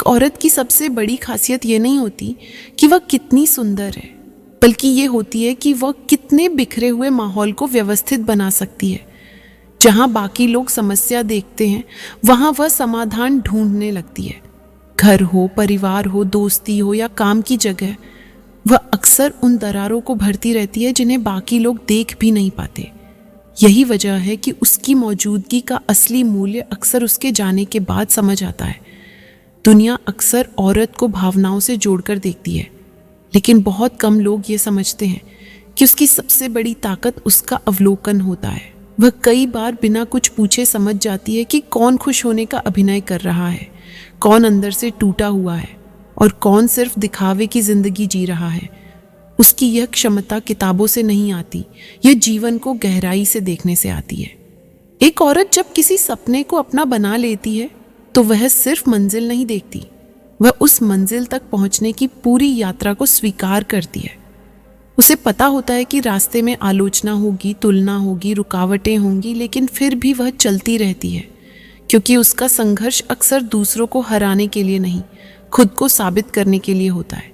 एक औरत की सबसे बड़ी खासियत ये नहीं होती कि वह कितनी सुंदर है, बल्कि ये होती है कि वह कितने बिखरे हुए माहौल को व्यवस्थित बना सकती है। जहाँ बाकी लोग समस्या देखते हैं, वहाँ वह समाधान ढूंढने लगती है। घर हो, परिवार हो, दोस्ती हो या काम की जगह, वह अक्सर उन दरारों को भरती रहती है जिन्हें बाकी लोग देख भी नहीं पाते। यही वजह है कि उसकी मौजूदगी का असली मूल्य अक्सर उसके जाने के बाद समझ आता है। दुनिया अक्सर औरत को भावनाओं से जोड़कर देखती है, लेकिन बहुत कम लोग ये समझते हैं कि उसकी सबसे बड़ी ताकत उसका अवलोकन होता है। वह कई बार बिना कुछ पूछे समझ जाती है कि कौन खुश होने का अभिनय कर रहा है, कौन अंदर से टूटा हुआ है और कौन सिर्फ दिखावे की जिंदगी जी रहा है। उसकी यह क्षमता किताबों से नहीं आती, यह जीवन को गहराई से देखने से आती है। एक औरत जब किसी सपने को अपना बना लेती है तो वह सिर्फ मंजिल नहीं देखती, वह उस मंजिल तक पहुंचने की पूरी यात्रा को स्वीकार करती है। उसे पता होता है कि रास्ते में आलोचना होगी, तुलना होगी, रुकावटें होंगी, लेकिन फिर भी वह चलती रहती है, क्योंकि उसका संघर्ष अक्सर दूसरों को हराने के लिए नहीं, खुद को साबित करने के लिए होता है।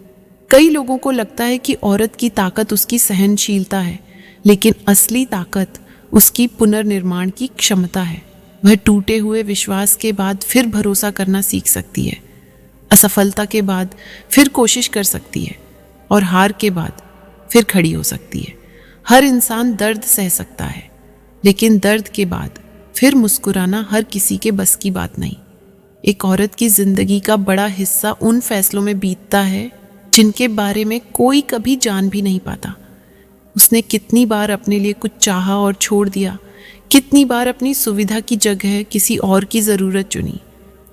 कई लोगों को लगता है कि औरत की ताकत उसकी सहनशीलता है, लेकिन असली ताकत उसकी पुनर्निर्माण की क्षमता है। वह टूटे हुए विश्वास के बाद फिर भरोसा करना सीख सकती है, असफलता के बाद फिर कोशिश कर सकती है और हार के बाद फिर खड़ी हो सकती है। हर इंसान दर्द सह सकता है, लेकिन दर्द के बाद फिर मुस्कुराना हर किसी के बस की बात नहीं। एक औरत की जिंदगी का बड़ा हिस्सा उन फैसलों में बीतता है जिनके बारे में कोई कभी जान भी नहीं पाता। उसने कितनी बार अपने लिए कुछ चाहा और छोड़ दिया, कितनी बार अपनी सुविधा की जगह किसी और की ज़रूरत चुनी,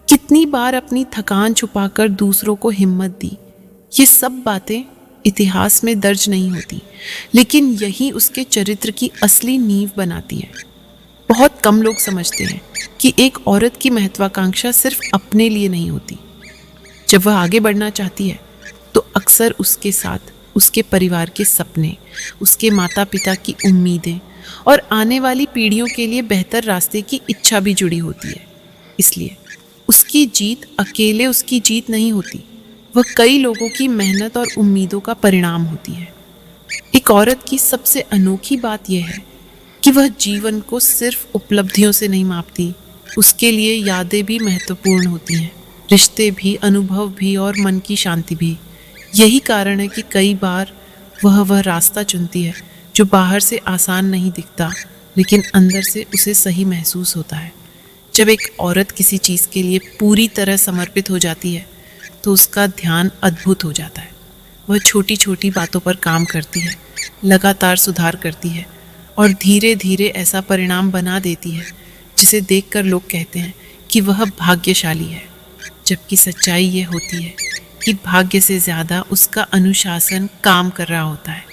कितनी बार अपनी थकान छुपाकर दूसरों को हिम्मत दी। ये सब बातें इतिहास में दर्ज नहीं होती, लेकिन यही उसके चरित्र की असली नींव बनाती है। बहुत कम लोग समझते हैं कि एक औरत की महत्वाकांक्षा सिर्फ अपने लिए नहीं होती। जब वह आगे बढ़ना चाहती है तो अक्सर उसके साथ उसके परिवार के सपने, उसके माता पिता की उम्मीदें और आने वाली पीढ़ियों के लिए बेहतर रास्ते की इच्छा भी जुड़ी होती है। इसलिए उसकी जीत अकेले उसकी जीत नहीं होती, वह कई लोगों की मेहनत और उम्मीदों का परिणाम होती है। एक औरत की सबसे अनोखी बात यह है कि वह जीवन को सिर्फ उपलब्धियों से नहीं मापती, उसके लिए यादें भी महत्वपूर्ण होती हैं, रिश्ते भी, अनुभव भी और मन की शांति भी। यही कारण है कि कई बार वह रास्ता चुनती है जो बाहर से आसान नहीं दिखता, लेकिन अंदर से उसे सही महसूस होता है। जब एक औरत किसी चीज़ के लिए पूरी तरह समर्पित हो जाती है तो उसका ध्यान अद्भुत हो जाता है। वह छोटी छोटी बातों पर काम करती है, लगातार सुधार करती है और धीरे धीरे ऐसा परिणाम बना देती है जिसे देखकर लोग कहते हैं कि वह भाग्यशाली है। जबकि सच्चाई ये होती है कि भाग्य से ज़्यादा उसका अनुशासन काम कर रहा होता है।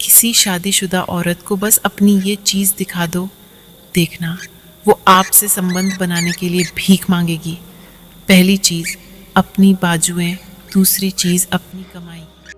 किसी शादीशुदा औरत को बस अपनी ये चीज़ दिखा दो, देखना वो आपसे संबंध बनाने के लिए भीख मांगेगी। पहली चीज़ अपनी बाजुएं, दूसरी चीज़ अपनी कमाई।